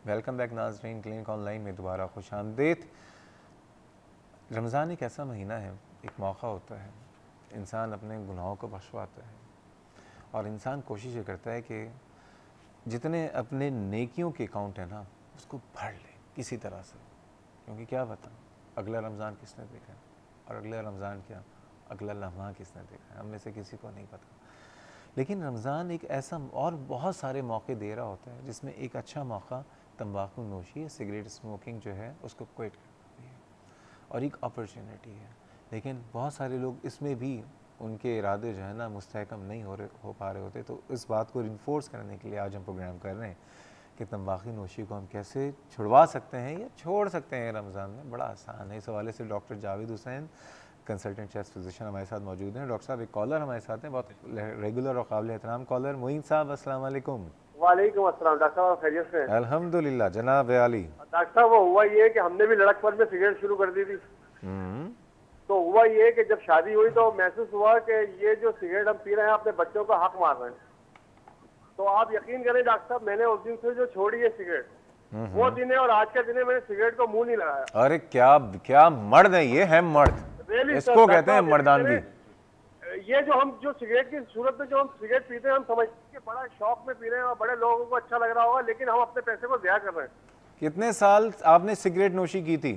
Welcome back नाज़रीन, clinic online में दोबारा खुश आमदीद। रमज़ान एक ऐसा महीना है, एक मौका होता है, इंसान अपने गुनाहों को बख्शवाता है और इंसान कोशिश ये करता है कि जितने अपने नेकियों के अकाउंट है ना उसको भर ले किसी तरह से, क्योंकि क्या पता अगला रमज़ान किसने देखा है और अगला रमज़ान क्या अगला लम्हा किसने देखा है, हम में से किसी को नहीं पता। लेकिन रमज़ान एक ऐसा और बहुत सारे मौके दे रहा होता है जिसमें एक अच्छा मौका तंबाकू नोशी, सिगरेट स्मोकिंग जो है उसको क्विट करती है और एक अपॉर्चुनिटी है। लेकिन बहुत सारे लोग इसमें भी उनके इरादे जो है ना मुस्तहकम नहीं हो पा रहे होते। तो इस बात को इन्फोर्स करने के लिए आज हम प्रोग्राम कर रहे हैं कि तंबाकू नोशी को हम कैसे छुड़वा सकते हैं या छोड़ सकते हैं। रमज़ान में बड़ा आसान है। इस हवाले से doctor Javed Hussain, consultant chest physician, हमारे साथ मौजूद हैं। डॉक्टर साहब, एक कॉलर हमारे साथ हैं, बहुत रेगुलर और काबिल एहतराम कॉलर, मोइन साहब, अस्सलाम वालेकुम। वालेकुम अस्सलाम। डॉक्टर साहब खैरियत से? अल्हम्दुलिल्लाह जनाब आली। डॉक्टर साहब, वो हुआ ये कि हमने भी लड़कपन में सिगरेट शुरू कर दी थी। तो हुआ ये कि जब शादी हुई तो महसूस हुआ कि ये जो सिगरेट हम पी रहे हैं अपने बच्चों का हक मार रहे हैं। तो आप यकीन करें डॉक्टर साहब, मैंने उस दिन से जो छोड़ी है सिगरेट, वो दिन है और आज के दिन है मैंने सिगरेट को मुंह नहीं लगाया। अरे क्या क्या मर्द है, ये है मर्द, इसको कहते हैं मर्दानगी। ये जो हम जो सिगरेट की सूरत में जो हम सिगरेट पीते हैं, हम समझते हैं कि बड़ा शौक में पी रहे हैं और बड़े लोगों को अच्छा लग रहा होगा, लेकिन हम अपने पैसे को ज़ाया कर रहे हैं। कितने साल आपने सिगरेट नोशी की थी?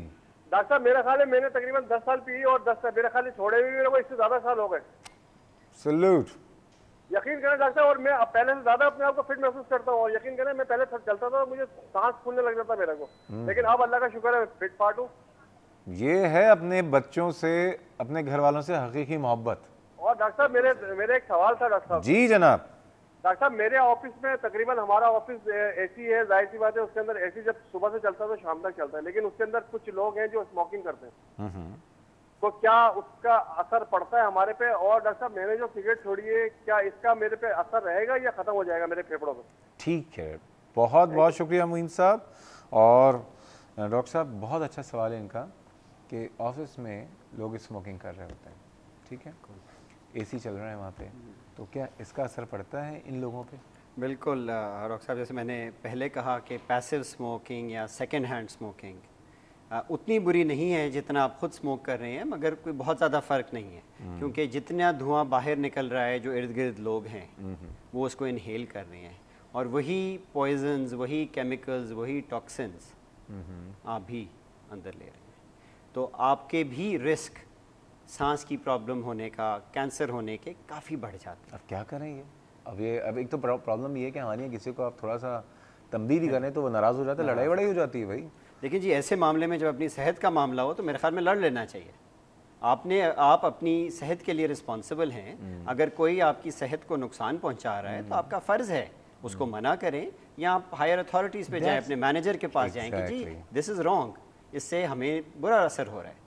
डॉक्टर साहब, मेरा ख्याल है मैंने तकरीबन 10 साल पी और 10 मेरा ख्याल छोड़े भी मेरे को इससे ज्यादा साल हो गए। सैल्यूट। यकीन करें डॉक्टर साहब, और मैं अब पहले से ज्यादा अपने आप को फिट महसूस करता हूँ। और यकीन करें, मैं पहले चलता था मुझे सांस फूलने लग जाता मेरे को, लेकिन अब अल्लाह का शुक्र है फिट फाट हूँ। ये है अपने बच्चों से, अपने घर वालों से हकीकी मोहब्बत। और डॉक्टर साहब, मेरे एक सवाल था डॉक्टर साहब। जी जनाब। डॉक्टर साहब, मेरे ऑफिस में तकरीबन हमारा ऑफिस एसी है, जाहिर सी बात है उसके अंदर एसी जब सुबह से चलता है तो शाम तक चलता है, लेकिन उसके अंदर कुछ लोग हैं जो स्मोकिंग करते हैं। तो क्या उसका असर पड़ता है हमारे पे? और डॉक्टर साहब, मैंने जो सिगरेट छोड़ी है, क्या इसका मेरे पे असर रहेगा या खत्म हो जाएगा मेरे फेफड़ों में? ठीक है, बहुत बहुत शुक्रिया मोइन साहब। और डॉक्टर साहब, बहुत अच्छा सवाल है इनका कि ऑफिस में लोग स्मोकिंग कर रहे होते हैं, ठीक है, एसी चल रहा है वहाँ पे, तो क्या इसका असर पड़ता है इन लोगों पे? बिल्कुल डॉक्टर साहब, जैसे मैंने पहले कहा कि पैसिव स्मोकिंग या सेकेंड हैंड स्मोकिंग उतनी बुरी नहीं है जितना आप खुद स्मोक कर रहे हैं, मगर कोई बहुत ज़्यादा फ़र्क नहीं है, क्योंकि जितना धुआं बाहर निकल रहा है, जो इर्द गिर्द लोग हैं वो उसको इनहेल कर रहे हैं और वही पॉइजन्स, वही केमिकल्स, वही टॉक्सिन्स आप भी अंदर ले रहे हैं। तो आपके भी रिस्क सांस की प्रॉब्लम होने का, कैंसर होने के काफ़ी बढ़ जाते हैं। अब क्या करें ये? अब एक तो प्रॉब्लम ये है कि हमारे किसी को आप थोड़ा सा तंबीह भी करें तो वो नाराज़ हो जाता है, लड़ाई वड़ाई हो जाती है भाई। देखिए जी, ऐसे मामले में जब अपनी सेहत का मामला हो तो मेरे ख्याल में लड़ लेना चाहिए। आप अपनी सेहत के लिए रिस्पॉन्सिबल हैं। अगर कोई आपकी सेहत को नुकसान पहुंचा रहा है तो आपका फ़र्ज़ है उसको मना करें, या आप हायर अथॉरिटीज़ पे जाएं, अपने मैनेजर के पास जाएं कि जी दिस इज़ रॉन्ग, इससे हमें बुरा असर हो रहा है।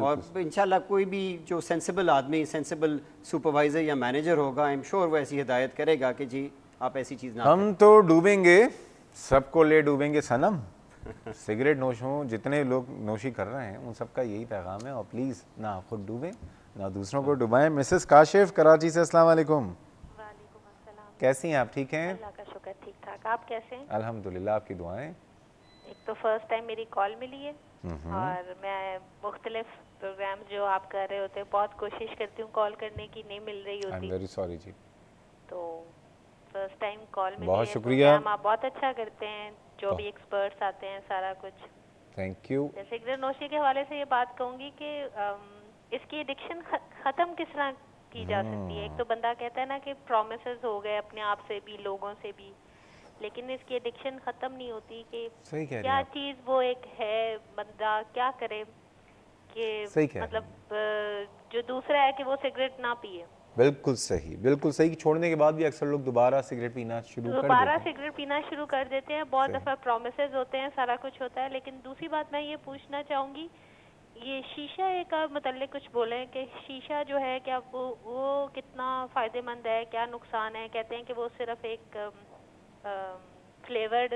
और इंशाल्लाह कोई भी जो सेंसिबल आदमी, सेंसिबल सुपरवाइज़र या मैनेजर होगा, आई एम श्योर वो ऐसी हिदायत करेगा कि जी आप ऐसी चीज़ ना हम तो डूबेंगे, सबको ले डूबेंगे सनम। सिगरेट नोशों जितने लोग नोशी कर रहे हैं उन सबका यही पैगाम है, और प्लीज़ ना आप खुद डूबें ना दूसरों को डुबाएं। मिसेस काशिफ कराची से, अस्सलाम वालेकुम। वालेकुम अस्सलाम। कैसी हैं आप? ठीक हैं? अल्लाह का शुक्र, ठीक ठाक। आप कैसे हैं? अल्हम्दुलिल्लाह, आपकी दुआएं। एक तो फर्स्ट टाइम मेरी कॉल मिली है और मैं मुख्तलिफ प्रोग्राम जो आप कर रहे होते हैं बहुत कोशिश करती हूँ कॉल करने की, नहीं मिल रही होती। आई एम वेरी सॉरी जी। तो फर्स्ट टाइम कॉल मिली बहुत है। शुक्रिया। आप बहुत अच्छा करते हैं, जो भी एक्सपर्ट्स आते हैं सारा कुछ। Thank you. जैसे सिगरेट नोशी के हवाले से ये बात कहूँगी कि इसकी एडिक्शन ख़त्म किस तरह की जा सकती है? एक तो बंदा कहता है ना कि प्रोमिसेस हो गए अपने आप से भी, लोगों से भी, लेकिन इसकी एडिक्शन खत्म नहीं होती कि क्या चीज वो एक है, बंदा क्या करे कि मतलब जो दूसरा है कि वो सिगरेट ना पिए। बिल्कुल सही, बिल्कुल सही। कि छोड़ने के बाद भी अक्सर लोग दोबारा सिगरेट पीना शुरू कर देते हैं। बहुत दफा प्रोमिसेस होते हैं, सारा कुछ होता है, लेकिन दूसरी बात मैं ये पूछना चाहूंगी, ये शीशा का मतलब कुछ बोले कि शीशा जो है क्या वो कितना फायदेमंद है, क्या नुकसान है? कहते हैं कि वो सिर्फ एक फ्लेवर्ड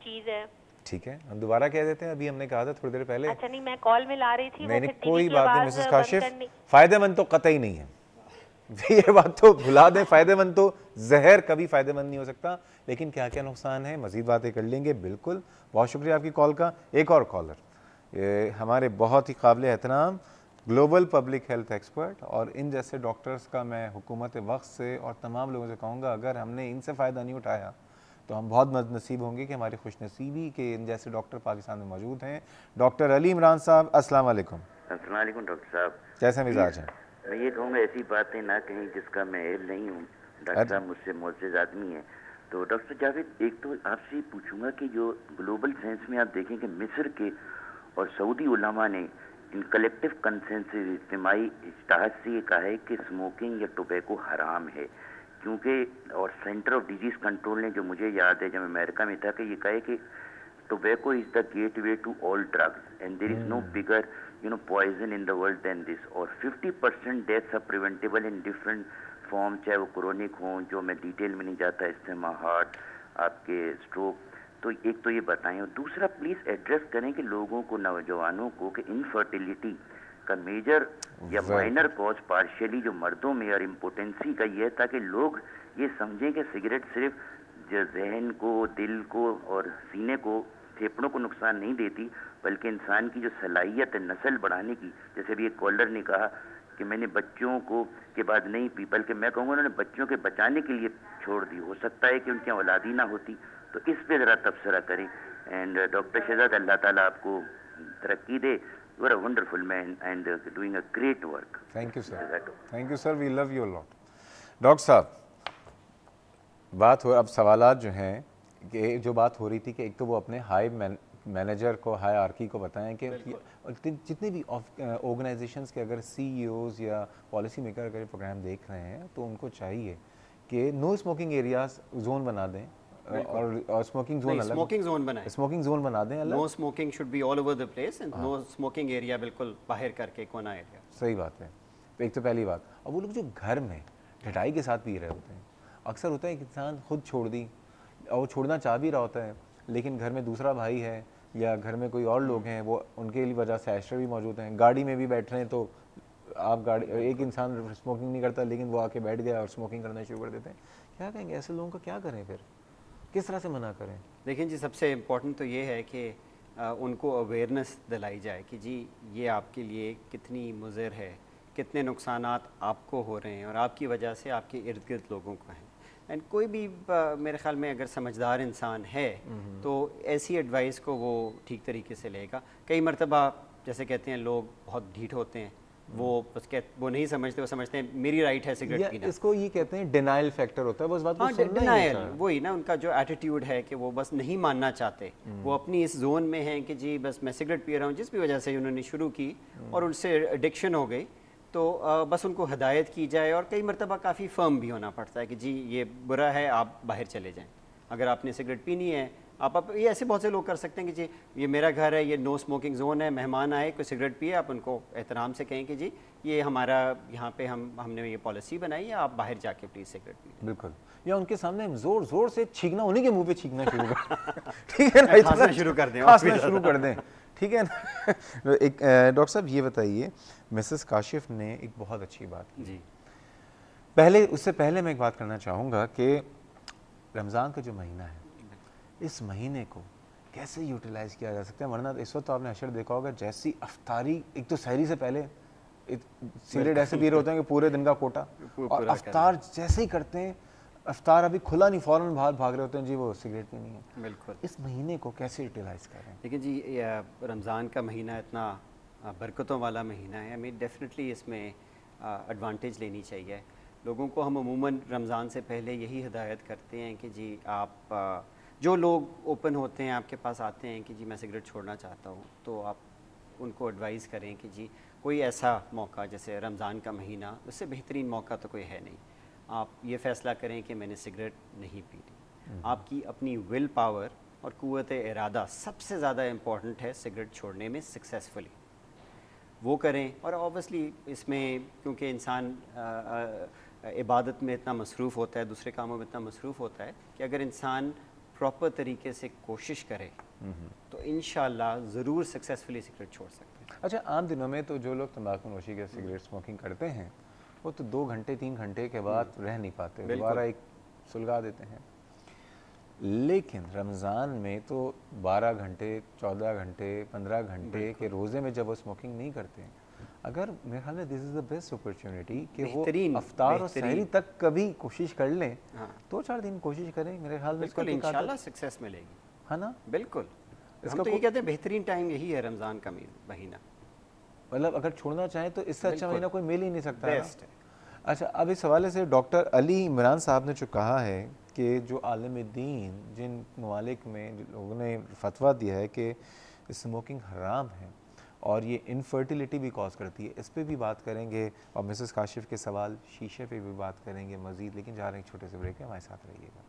चीज है। ठीक है, हम दोबारा कह देते हैं, अभी हमने कहा था थोड़ी देर पहले। अच्छा, नहीं मैं कॉल में ला रही थी। नहीं, कोई बात नहीं मिसेस काशिफ, फायदेमंद तो कतई नहीं है। ये बात तो भुला दें, फ़ायदेमंद तो जहर कभी फ़ायदेमंद नहीं हो सकता, लेकिन क्या क्या नुकसान है मज़ीद बातें कर लेंगे। बिल्कुल, बहुत शुक्रिया आपकी कॉल का। एक और कॉलर, ये हमारे बहुत ही काबिल एहतराम ग्लोबल पब्लिक हेल्थ एक्सपर्ट, और इन जैसे डॉक्टर्स का मैं हुकूमत वक्त से और तमाम लोगों से कहूँगा, अगर हमने इनसे फ़ायदा नहीं उठाया तो हम बहुत बदनसीब होंगे कि हमारी खुशनसीबी के इन जैसे डॉक्टर पाकिस्तान में मौजूद हैं। डॉक्टर अली इमरान साहब, अस्सलाम वालेकुम। अस्सलाम वालेकुम डॉक्टर साहब। कैसे मिजाज हैं? मैं ये कहूँगा ऐसी बातें ना कहीं जिसका मैं एहल नहीं हूँ। डॉक्टर साहब मुझसे मोअज़्ज़ज़ आदमी है। तो डॉक्टर जावेद, एक तो आपसे पूछूंगा कि जो ग्लोबल सेंस में आप देखें कि मिस्र के और सऊदी उलमा ने इन कलेक्टिव कंसेंसस इज्तिमाई इज्तिहाद से ये कहा है कि स्मोकिंग या टोबैको हराम है, क्योंकि और सेंटर ऑफ डिजीज़ कंट्रोल ने, जो मुझे याद है जब अमेरिका में था, कि ये कहा है कि tobacco is the gateway to all drugs and there is no bigger poison in the world than this, और 50% deaths are preventable in different form, चाहे वो क्रोनिक हो, जो मैं डिटेल में नहीं जाता, इस्तेमा, हार्ट, आपके स्ट्रोक। तो एक तो ये बताएं, और दूसरा प्लीज एड्रेस करें कि लोगों को, नौजवानों को, कि इनफर्टिलिटी का मेजर या माइनर कॉज पार्शियली जो मर्दों में और इम्पोटेंसी का ये है, ताकि लोग ये समझें कि सिगरेट सिर्फ जहन को, दिल को और सीने को, फेफड़ों को नुकसान नहीं देती, बल्कि इंसान की जो सलाहियत है नस्ल बढ़ाने की, जैसे भी एक कॉलर ने कहा कि मैंने बच्चों को के बाद नहीं पी, बल्कि मैं कहूँगा उन्होंने बच्चों के बचाने के लिए छोड़ दी, हो सकता है कि उनकी औलादी ना होती। तो इस पे ज़रा तबसरा करें। एंड डॉक्टर शहजाद, अल्लाह ताला आपको तरक्की दे। You are a wonderful man and doing a great work. Thank you sir, thank you sir, we love you lot. Doctor साहब, बात हो, अब सवालात जो हैं, कि जो बात हो रही थी कि एक तो वो अपने हाई मैनेजर को, हाई आर्की को बताएं कि जितने भी ऑर्गेनाइजेशंस के अगर सीईओज या पॉलिसी मेकर अगर प्रोग्राम देख रहे हैं तो उनको चाहिए कि नो स्मोकिंग एरियाज जोन बना दें, और स्मोकिंग जोन अलग, स्मोकिंग जोन बनाएं, स्मोकिंग जोन बना दें अलग। No smoking should be all over the place and no smoking area बिल्कुल बाहर करके कोना एरिया। सही बात है, एक तो पहली बात। अब वो लोग जो घर में ढटाई के साथ पी रहे होते हैं, अक्सर होता है कि इंसान खुद छोड़ दी और छोड़ना चाह भी रहा होता है, लेकिन घर में दूसरा भाई है या घर में कोई और लोग हैं, वो उनके लिए वजह से एस्टर भी मौजूद हैं, गाड़ी में भी बैठ रहे हैं, तो आप गाड़ी, एक इंसान स्मोकिंग नहीं करता लेकिन वो आके बैठ गया और स्मोकिंग करना शुरू कर देते हैं। क्या कहेंगे ऐसे लोगों का, क्या करें फिर, किस तरह से मना करें? देखिए जी, सबसे इम्पोर्टेंट तो ये है कि उनको अवेयरनेस दिलाई जाए कि जी ये आपके लिए कितनी मुज़र है, कितने नुकसानात आपको हो रहे हैं और आपकी वजह से आपके इर्द गिर्द लोगों को हैं। एंड कोई भी मेरे ख्याल में अगर समझदार इंसान है तो ऐसी एडवाइस को वो ठीक तरीके से लेगा। कई मरतबा जैसे कहते हैं लोग बहुत ढीठ होते हैं, वो नहीं समझते, वो समझते हैं मेरी राइट है सिगरेट पीना। इसको ये कहते हैं डिनाइल फैक्टर होता है, वो इस बात को सुनना ही डिनाइल, नहीं होता। वही ना उनका जो एटीट्यूड है कि वो बस नहीं मानना चाहते, वो अपनी इस जोन में हैं कि जी बस मैं सिगरेट पी रहा हूँ, जिस भी वजह से उन्होंने शुरू की और उनसे एडिक्शन हो गई, तो बस उनको हिदायत की जाए। और कई मरतबा काफ़ी फर्म भी होना पड़ता है कि जी ये बुरा है, आप बाहर चले जाएं, अगर आपने सिगरेट पीनी है आप ये ऐसे बहुत से लोग कर सकते हैं कि जी ये मेरा घर है, ये नो स्मोकिंग जोन है, मेहमान आए कोई सिगरेट पिए, आप उनको एहतराम से कहें कि जी ये हमारा यहाँ पे हमने ये पॉलिसी बनाई है, आप बाहर जाके प्लीज़ सिगरेट पिए। बिल्कुल, या उनके सामने जोर जोर से छींकना, उन्हीं के मुंह पे छींकना शुरू कर ठीक है ना, हंसना शुरू कर दें, हंसना शुरू कर दें, ठीक है ना। एक डॉक्टर साहब ये बताइए, मिसेस काशिफ ने एक बहुत अच्छी बात की जी। पहले, उससे पहले मैं एक बात करना चाहूँगा कि रमज़ान का जो महीना है, इस महीने को कैसे यूटिलाइज़ किया जा सकता है, वरना इस वक्त तो आपने अशर देखा होगा, जैसी अफ्तारी, एक तो सहरी से पहले सिगरेट ऐसे पी रहे होते हैं कि पूरे दिन का कोटा, और अफ्तार जैसे ही करते हैं, अफ्तार अभी खुला नहीं, फ़ौरन बाहर भाग रहे होते हैं जी वो सिगरेट पीनी है। बिल्कुल, इस महीने को कैसे यूटिलाइज़ करें? देखिए जी, रमज़ान का महीना इतना बरकतों वाला महीना है, हमें डेफिनेटली इसमें एडवांटेज लेनी चाहिए। लोगों को हम अमूमन रमज़ान से पहले यही हिदायत करते हैं कि जी आप जो लोग ओपन होते हैं आपके पास आते हैं कि जी मैं सिगरेट छोड़ना चाहता हूँ, तो आप उनको एडवाइस करें कि जी कोई ऐसा मौका जैसे रमज़ान का महीना, उससे बेहतरीन मौका तो कोई है नहीं, आप ये फ़ैसला करें कि मैंने सिगरेट नहीं पीनी। आपकी अपनी विल पावर और क़ुव्वत इरादा सबसे ज़्यादा इम्पॉर्टेंट है सिगरेट छोड़ने में सक्सेसफुली, वो करें। और ऑब्वियसली इसमें क्योंकि इंसान इबादत में इतना मसरूफ़ होता है, दूसरे कामों में इतना मसरूफ़ होता है कि अगर इंसान प्रॉपर तरीके से कोशिश करे तो इंशाल्लाह ज़रूर सक्सेसफुली सिगरेट छोड़ सकते हैं। अच्छा, आम दिनों में तो जो लोग तंबाकू नोशी के सिगरेट स्मोकिंग करते हैं वो तो 2 घंटे 3 घंटे के बाद रह नहीं पाते, दोबारा एक सुलगा देते हैं। लेकिन रमज़ान में तो 12 घंटे 14 घंटे 15 घंटे के रोज़े में जब वो स्मोकिंग नहीं करते, अगर मेरे ख्याल में this is the best opportunity कि वो अफ्तार और सहरी तक कभी कोशिश कर लें। 2-4 दिन कोशिश करें, मेरे ख्याल में बिल्कुल इंशाल्लाह सक्सेस मिलेगी, है ना? बिल्कुल। हम तो ये कहते हैं बेहतरीन टाइम यही है रमज़ान का महीना, मतलब अगर छोड़ना चाहें तो इससे अच्छा महीना कोई मिल ही नहीं सकता। बेस्ट है। अच्छा, अब इस हवाले से डॉक्टर अली इमरान साहब ने जो कहा है कि जो आलम दीन, जिन ममालिक में लोगों ने फतवा दिया है कि स्मोकिंग हराम है और ये इनफर्टिलिटी भी कॉज करती है, इस पे भी बात करेंगे और मिसेस काशिफ के सवाल शीशे पे भी बात करेंगे मज़ीद। लेकिन जा रहे हैं एक छोटे से ब्रेक में, हमारे साथ रहिएगा।